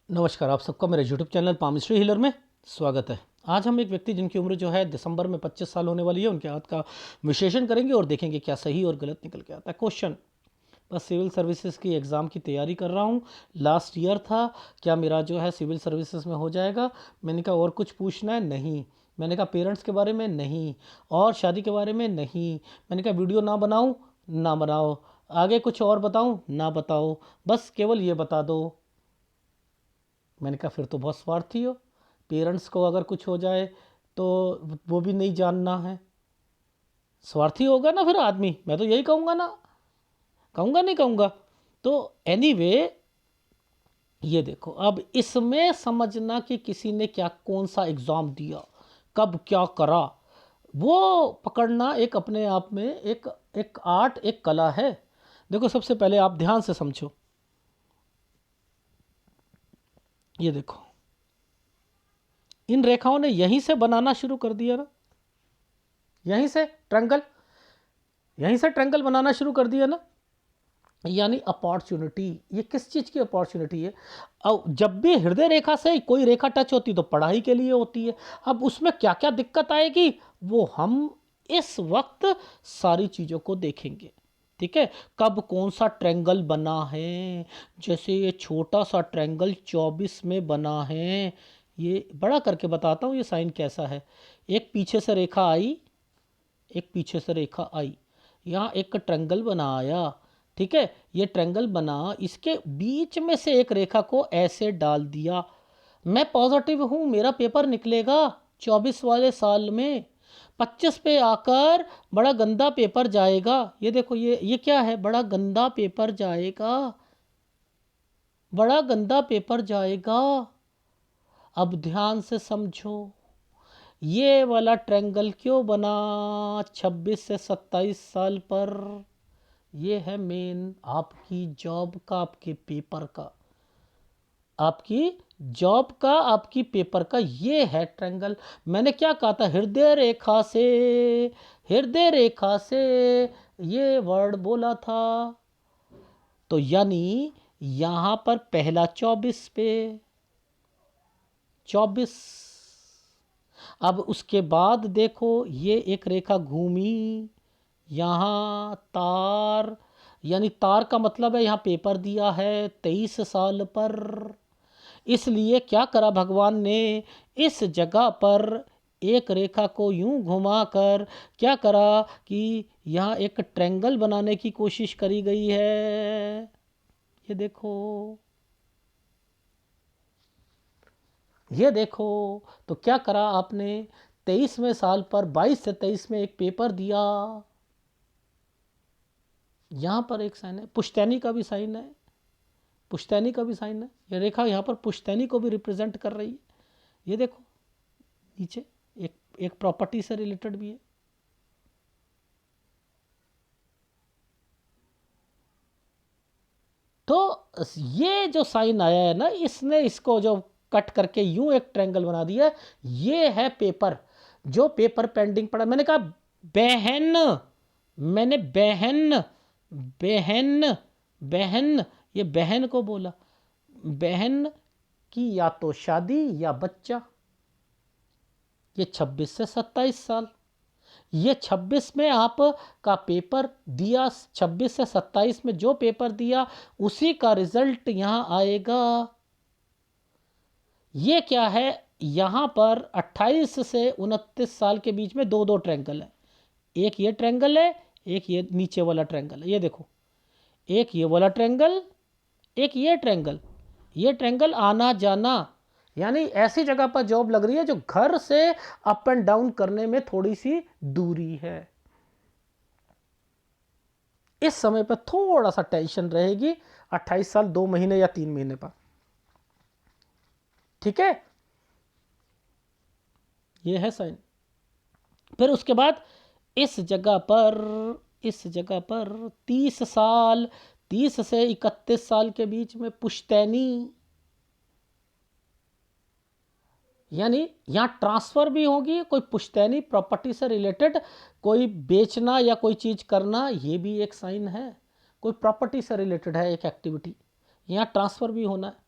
नमस्कार, आप सबका मेरे यूट्यूब चैनल पामिस्ट्री हीलर में स्वागत है। आज हम एक व्यक्ति जिनकी उम्र जो है दिसंबर में 25 साल होने वाली है, उनके हाथ का विश्लेषण करेंगे और देखेंगे क्या सही और गलत निकल के आता है। क्वेश्चन, बस सिविल सर्विसेज की एग्ज़ाम की तैयारी कर रहा हूँ। लास्ट ईयर था, क्या मेरा जो है सिविल सर्विसेज में हो जाएगा? मैंने कहा और कुछ पूछना है? नहीं। मैंने कहा पेरेंट्स के बारे में? नहीं। और शादी के बारे में? नहीं। मैंने कहा वीडियो ना बनाऊँ? ना बनाओ। आगे कुछ और बताऊँ? ना बताओ, बस केवल ये बता दो। मैंने कहा फिर तो बहुत स्वार्थी हो, पेरेंट्स को अगर कुछ हो जाए तो वो भी नहीं जानना है। स्वार्थी होगा ना फिर आदमी, मैं तो यही कहूँगा ना, कहूँगा नहीं कहूँगा। तो एनीवे ये देखो, अब इसमें समझना कि किसी ने क्या कौन सा एग्ज़ाम दिया, कब क्या करा, वो पकड़ना एक अपने आप में एक एक आर्ट, एक कला है। देखो सबसे पहले आप ध्यान से समझो, ये देखो इन रेखाओं ने यहीं से बनाना शुरू कर दिया ना, यहीं से ट्रायंगल, यहीं से ट्रायंगल बनाना शुरू कर दिया ना। यानी अपॉर्चुनिटी, ये किस चीज़ की अपॉर्चुनिटी है? अब जब भी हृदय रेखा से कोई रेखा टच होती तो पढ़ाई के लिए होती है। अब उसमें क्या क्या दिक्कत आएगी वो हम इस वक्त सारी चीज़ों को देखेंगे। ठीक है, कब कौन सा ट्रायंगल बना है। जैसे ये छोटा सा ट्रायंगल 24 में बना है, ये बड़ा करके बताता हूँ ये साइन कैसा है। एक पीछे से रेखा आई, एक पीछे से रेखा आई, यहाँ एक ट्रायंगल बनाया। ठीक है, ये ट्रायंगल बना, इसके बीच में से एक रेखा को ऐसे डाल दिया। मैं पॉजिटिव हूँ, मेरा पेपर निकलेगा 24 वाले साल में। 25 पे आकर बड़ा गंदा पेपर जाएगा। ये देखो, ये क्या है? बड़ा गंदा पेपर जाएगा, बड़ा गंदा पेपर जाएगा। अब ध्यान से समझो, ये वाला ट्रायंगल क्यों बना 26 से 27 साल पर? ये है मेन आपकी जॉब का, आपके पेपर का, आपकी जॉब का, आपकी पेपर का, ये है ट्रायंगल। मैंने क्या कहा था? हृदय रेखा से, हृदय रेखा से ये वर्ड बोला था। तो यानी यहां पर पहला 24 पे 24। अब उसके बाद देखो, ये एक रेखा घूमी, यहाँ तार, यानी तार का मतलब है यहाँ पेपर दिया है 23 साल पर। इसलिए क्या करा भगवान ने, इस जगह पर एक रेखा को यूं घुमाकर क्या करा कि यहाँ एक ट्रायंगल बनाने की कोशिश करी गई है। ये देखो, ये देखो। तो क्या करा आपने, 23वें साल पर 22 से 23 में एक पेपर दिया। यहाँ पर एक साइन है, पुश्तैनी का भी साइन है, पुश्तैनी का भी साइन है। ये रेखा यहाँ पर पुश्तैनी को भी रिप्रेजेंट कर रही है। ये देखो नीचे एक एक प्रॉपर्टी से रिलेटेड भी है। तो ये जो साइन आया है ना, इसने इसको जो कट करके यूं एक ट्रायंगल बना दिया। ये है पेपर, जो पेपर पेंडिंग पड़ा। मैंने कहा बहन, मैंने बहन, बहन, बहन, ये बहन को बोला। बहन की या तो शादी या बच्चा। ये 26 से 27 साल, ये 26 में आप का पेपर दिया, 26 से 27 में जो पेपर दिया उसी का रिजल्ट यहाँ आएगा। ये क्या है? यहाँ पर 28 से 29 साल के बीच में दो दो ट्रायंगल है। एक ये ट्रायंगल है, एक ये नीचे वाला ट्रायंगल है। ये देखो, एक ये वाला ट्रायंगल, एक ये ट्रायंगल। ये ट्रायंगल आना जाना, यानी ऐसी जगह पर जॉब लग रही है जो घर से अप एंड डाउन करने में थोड़ी सी दूरी है। इस समय पर थोड़ा सा टेंशन रहेगी 28 साल 2 महीने या 3 महीने पर। ठीक है, ये है साइन। फिर उसके बाद इस जगह पर, इस जगह पर 30 साल, 30 से 31 साल के बीच में पुश्तैनी, यानी यहाँ ट्रांसफ़र भी होगी, कोई पुश्तैनी प्रॉपर्टी से रिलेटेड कोई बेचना या कोई चीज़ करना, ये भी एक साइन है। कोई प्रॉपर्टी से रिलेटेड है एक एक्टिविटी, यहाँ ट्रांसफ़र भी होना है।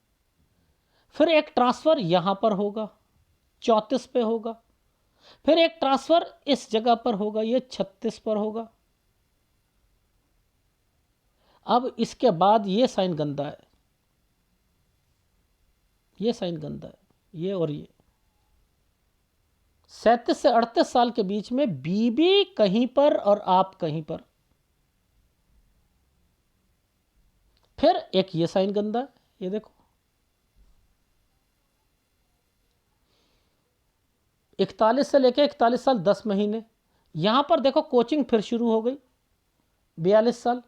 फिर एक ट्रांसफ़र यहाँ पर होगा 34 पे होगा, फिर एक ट्रांसफ़र इस जगह पर होगा, ये 36 पर होगा। अब इसके बाद ये साइन गंदा है, ये साइन गंदा है, ये और ये 37 से 38 साल के बीच में बीबी कहीं पर और आप कहीं पर। फिर एक ये साइन गंदा है, ये देखो 41 से लेकर 41 साल 10 महीने। यहां पर देखो कोचिंग फिर शुरू हो गई 42 साल।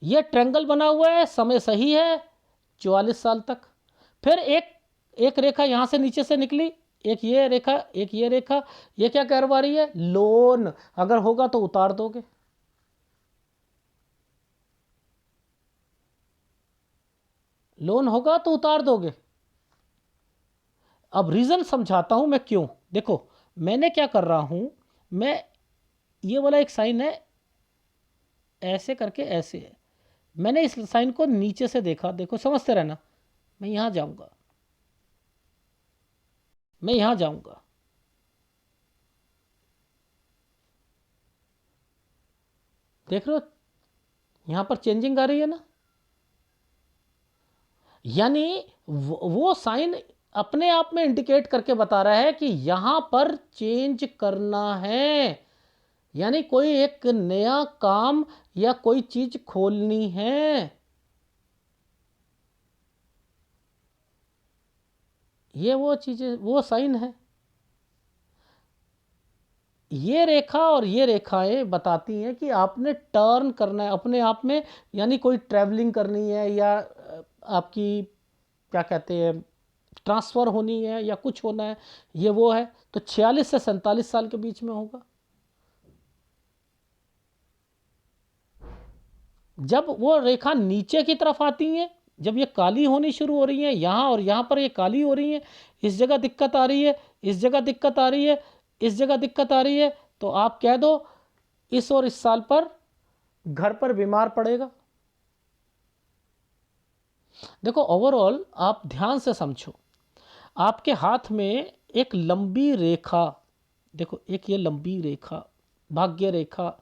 ये ट्रायंगल बना हुआ है, समय सही है 44 साल तक। फिर एक रेखा यहां से नीचे से निकली, एक ये रेखा, एक ये रेखा, ये क्या करवा रही है? लोन अगर होगा तो उतार दोगे, लोन होगा तो उतार दोगे। अब रीज़न समझाता हूं मैं क्यों। देखो मैंने क्या कर रहा हूं, मैं ये वाला एक साइन है ऐसे करके, ऐसे है, मैंने इस साइन को नीचे से देखा, देखो समझते रहना। मैं यहां जाऊंगा, मैं यहां जाऊंगा, देख रहे हो यहां पर चेंजिंग आ रही है ना। यानी वो साइन अपने आप में इंडिकेट करके बता रहा है कि यहां पर चेंज करना है, यानी कोई एक नया काम या कोई चीज खोलनी है। ये वो चीजें, वो साइन है। ये रेखा और ये रेखाएं बताती हैं कि आपने टर्न करना है अपने आप में, यानी कोई ट्रैवलिंग करनी है या आपकी क्या कहते हैं ट्रांसफ़र होनी है या कुछ होना है, ये वो है। तो 46 से 47 साल के बीच में होगा। जब वो रेखा नीचे की तरफ आती है, जब ये काली होनी शुरू हो रही है यहाँ और यहाँ पर ये काली हो रही है, इस जगह दिक्कत आ रही है, इस जगह दिक्कत आ रही है, इस जगह दिक्कत आ रही है, तो आप कह दो इस और इस साल पर घर पर बीमार पड़ेगा। देखो ओवरऑल आप ध्यान से समझो, आपके हाथ में एक लंबी रेखा, देखो एक ये लंबी रेखा भाग्य रेखा,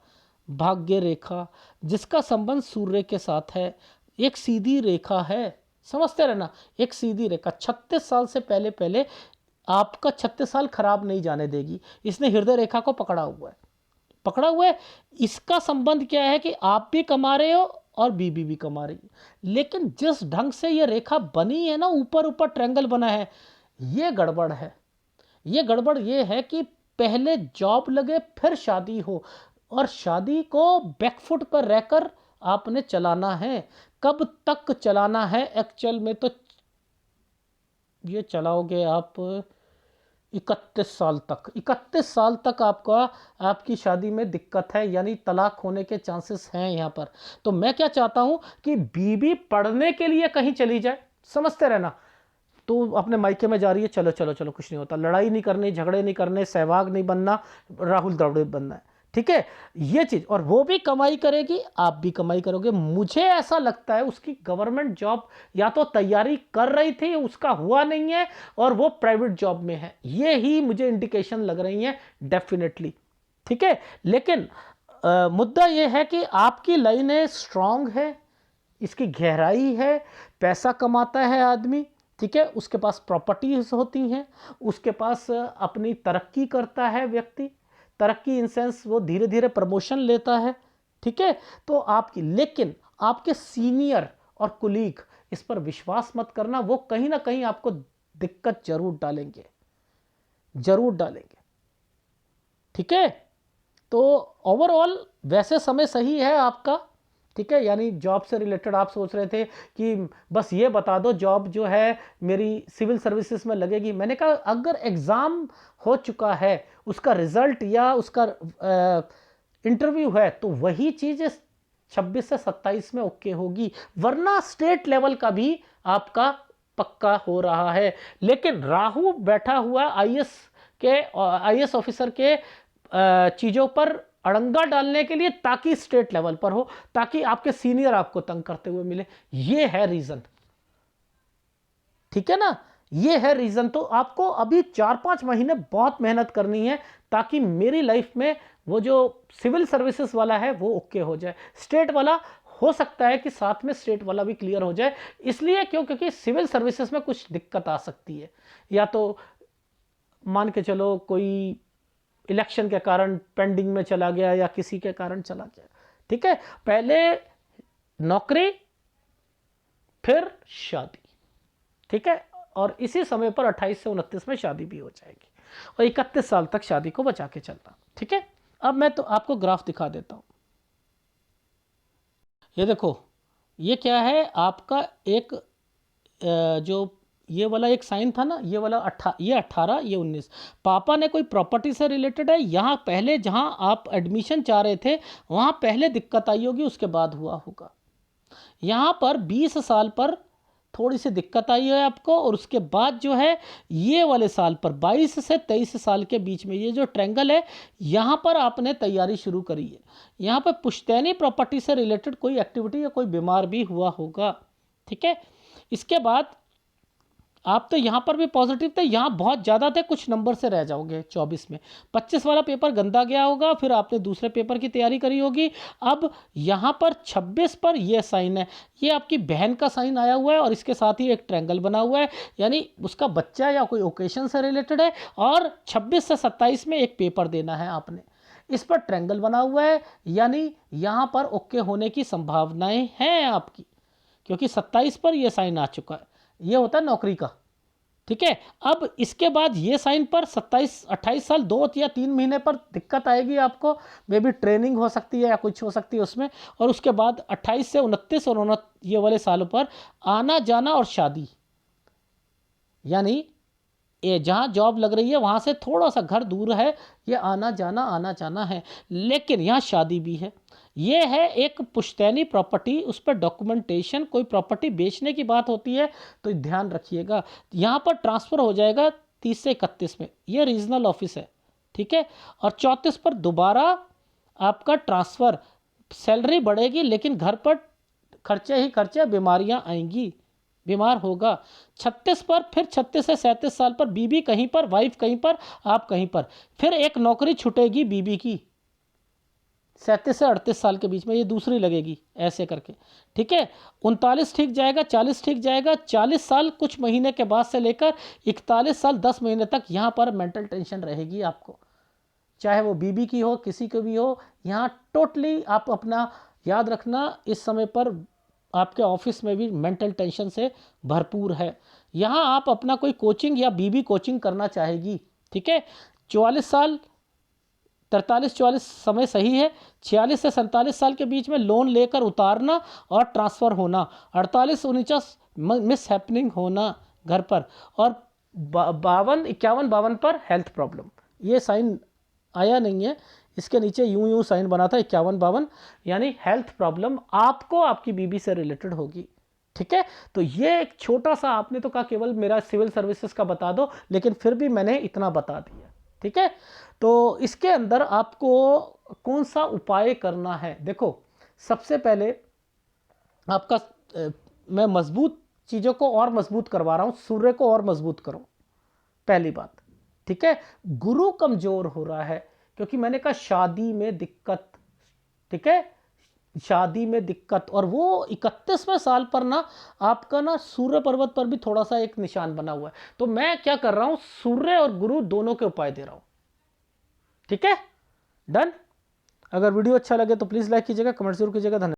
भाग्य रेखा जिसका संबंध सूर्य के साथ है, एक सीधी रेखा है, समझते रहना, एक सीधी रेखा 36 साल से पहले पहले आपका 36 साल खराब नहीं जाने देगी। इसने हृदय रेखा को पकड़ा हुआ है, पकड़ा हुआ है। इसका संबंध क्या है कि आप भी कमा रहे हो और बीबी भी कमा रही है। लेकिन जिस ढंग से ये रेखा बनी है ना, ऊपर ऊपर ट्रायंगल बना है, ये गड़बड़ है। ये गड़बड़ ये है कि पहले जॉब लगे फिर शादी हो, और शादी को बैकफुट पर रहकर आपने चलाना है। कब तक चलाना है एक्चुअल में? तो ये चलाओगे आप 31 साल तक, 31 साल तक आपका आपकी शादी में दिक्कत है, यानी तलाक होने के चांसेस हैं यहाँ पर। तो मैं क्या चाहता हूँ कि बीबी पढ़ने के लिए कहीं चली जाए, समझते रहना। तो अपने मायके में जा रही है, चलो चलो चलो कुछ नहीं होता, लड़ाई नहीं करनी, झगड़े नहीं करने, सहवाग नहीं बनना, राहुल द्रविड़ बनना है, ठीक है ये चीज़। और वो भी कमाई करेगी, आप भी कमाई करोगे। मुझे ऐसा लगता है उसकी गवर्नमेंट जॉब या तो तैयारी कर रही थी, उसका हुआ नहीं है, और वो प्राइवेट जॉब में है, ये ही मुझे इंडिकेशन लग रही है डेफिनेटली, ठीक है। लेकिन मुद्दा ये है कि आपकी लाइनें स्ट्रांग है, इसकी गहराई है, पैसा कमाता है आदमी, ठीक है, उसके पास प्रॉपर्टीज होती हैं, उसके पास अपनी तरक्की करता है व्यक्ति, तरक्की इन सेंस वो धीरे धीरे प्रमोशन लेता है, ठीक है। तो आपकी, लेकिन आपके सीनियर और कुलीग इस पर विश्वास मत करना, वो कहीं ना कहीं आपको दिक्कत जरूर डालेंगे, जरूर डालेंगे, ठीक है। तो ओवरऑल वैसे समय सही है आपका, ठीक है। यानी जॉब से रिलेटेड आप सोच रहे थे कि बस ये बता दो जॉब जो है मेरी सिविल सर्विसेज में लगेगी। मैंने कहा अगर एग्ज़ाम हो चुका है, उसका रिजल्ट या उसका इंटरव्यू है, तो वही चीज़ 26 से 27 में ओके होगी, वरना स्टेट लेवल का भी आपका पक्का हो रहा है। लेकिन राहु बैठा हुआ आईएएस ऑफिसर के चीज़ों पर अड़ंगा डालने के लिए, ताकि स्टेट लेवल पर हो, ताकि आपके सीनियर आपको तंग करते हुए मिले, ये है रीज़न। ठीक है ना, ये है रीजन। तो आपको अभी 4-5 महीने बहुत मेहनत करनी है ताकि मेरी लाइफ में वो जो सिविल सर्विसेज वाला है वो ओके हो जाए। स्टेट वाला हो सकता है कि साथ में स्टेट वाला भी क्लियर हो जाए, इसलिए क्योंकि सिविल सर्विसेज में कुछ दिक्कत आ सकती है, या तो मान के चलो कोई इलेक्शन के कारण पेंडिंग में चला गया या किसी के कारण चला गया। ठीक है, पहले नौकरी फिर शादी। ठीक है, और इसी समय पर 28 से 29 में शादी भी हो जाएगी और 31 साल तक शादी को बचा के चलना। ठीक है, अब मैं तो आपको ग्राफ दिखा देता हूं। ये देखो, ये क्या है आपका एक जो ये वाला एक साइन था ना, ये वाला ये 18 ये 19, पापा ने कोई प्रॉपर्टी से रिलेटेड है। यहाँ पहले जहाँ आप एडमिशन चाह रहे थे वहाँ पहले दिक्कत आई होगी, उसके बाद हुआ होगा। यहाँ पर 20 साल पर थोड़ी सी दिक्कत आई है आपको, और उसके बाद जो है ये वाले साल पर 22 से 23 साल के बीच में ये जो ट्रायंगल है यहाँ पर आपने तैयारी शुरू करी है। यहाँ पर पुश्तैनी प्रॉपर्टी से रिलेटेड कोई एक्टिविटी या कोई बीमार भी हुआ होगा। ठीक है, इसके बाद आप तो यहाँ पर भी पॉजिटिव थे, यहाँ बहुत ज़्यादा थे, कुछ नंबर से रह जाओगे 24 में। 25 वाला पेपर गंदा गया होगा, फिर आपने दूसरे पेपर की तैयारी करी होगी। अब यहाँ पर 26 पर ये साइन है, ये आपकी बहन का साइन आया हुआ है और इसके साथ ही एक ट्रायंगल बना हुआ है, यानी उसका बच्चा या कोई ओकेशन से रिलेटेड है। और 26 से 27 में एक पेपर देना है आपने, इस पर ट्रायंगल बना हुआ है, यानी यहाँ पर ओके होने की संभावनाएं हैं आपकी, क्योंकि 27 पर यह साइन आ चुका है। ये होता है नौकरी का। ठीक है, अब इसके बाद ये साइन पर 27-28 साल 2 या 3 महीने पर दिक्कत आएगी आपको, मे बी ट्रेनिंग हो सकती है या कुछ हो सकती है उसमें। और उसके बाद 28 से 29 और ये वाले सालों पर आना जाना और शादी, यानी ये जहाँ जॉब लग रही है वहाँ से थोड़ा सा घर दूर है, ये आना जाना है, लेकिन यहाँ शादी भी है। ये है एक पुश्तैनी प्रॉपर्टी, उस पर डॉक्यूमेंटेशन, कोई प्रॉपर्टी बेचने की बात होती है तो ध्यान रखिएगा। यहाँ पर ट्रांसफ़र हो जाएगा 30 से 31 में, ये रीजनल ऑफिस है। ठीक है, और 34 पर दोबारा आपका ट्रांसफ़र, सैलरी बढ़ेगी लेकिन घर पर खर्चे ही खर्चे, बीमारियाँ आएंगी, बीमार होगा। 36 पर फिर 36 से 37 साल पर बीबी कहीं पर, वाइफ कहीं पर, आप कहीं पर, फिर एक नौकरी छूटेगी बीबी की 37 से 38 साल के बीच में, ये दूसरी लगेगी ऐसे करके। ठीक है, 39 ठीक जाएगा, 40 ठीक जाएगा, 40 साल कुछ महीने के बाद से लेकर 41 साल 10 महीने तक यहाँ पर मेंटल टेंशन रहेगी आपको, चाहे वो बीबी की हो किसी को भी हो। यहाँ टोटली आप अपना याद रखना, इस समय पर आपके ऑफिस में भी मेंटल टेंशन से भरपूर है। यहाँ आप अपना कोई कोचिंग या बीबी कोचिंग करना चाहेगी। ठीक है, 44 साल 43-44 समय सही है। 46 से 47 साल के बीच में लोन लेकर उतारना और ट्रांसफ़र होना, 48-49 मिस हैपनिंग होना घर पर, और 51-52 पर हेल्थ प्रॉब्लम। ये साइन आया नहीं है, इसके नीचे यूं साइन बना था 51-52, यानी हेल्थ प्रॉब्लम आपको आपकी बीबी से रिलेटेड होगी। ठीक है, तो ये एक छोटा सा, आपने तो कहा केवल मेरा सिविल सर्विसेज का बता दो, लेकिन फिर भी मैंने इतना बता दिया। ठीक है, तो इसके अंदर आपको कौन सा उपाय करना है? देखो, सबसे पहले आपका मैं मजबूत चीज़ों को और मजबूत करवा रहा हूँ, सूर्य को और मजबूत करो, पहली बात। ठीक है, गुरु कमजोर हो रहा है क्योंकि मैंने कहा शादी में दिक्कत। ठीक है, शादी में दिक्कत, और वो 31वें साल पर ना आपका ना सूर्य पर्वत पर भी थोड़ा सा एक निशान बना हुआ है। तो मैं क्या कर रहा हूं, सूर्य और गुरु दोनों के उपाय दे रहा हूं। ठीक है, डन। अगर वीडियो अच्छा लगे तो प्लीज़ लाइक कीजिएगा, कमेंट जरूर कीजिएगा। धन्यवाद।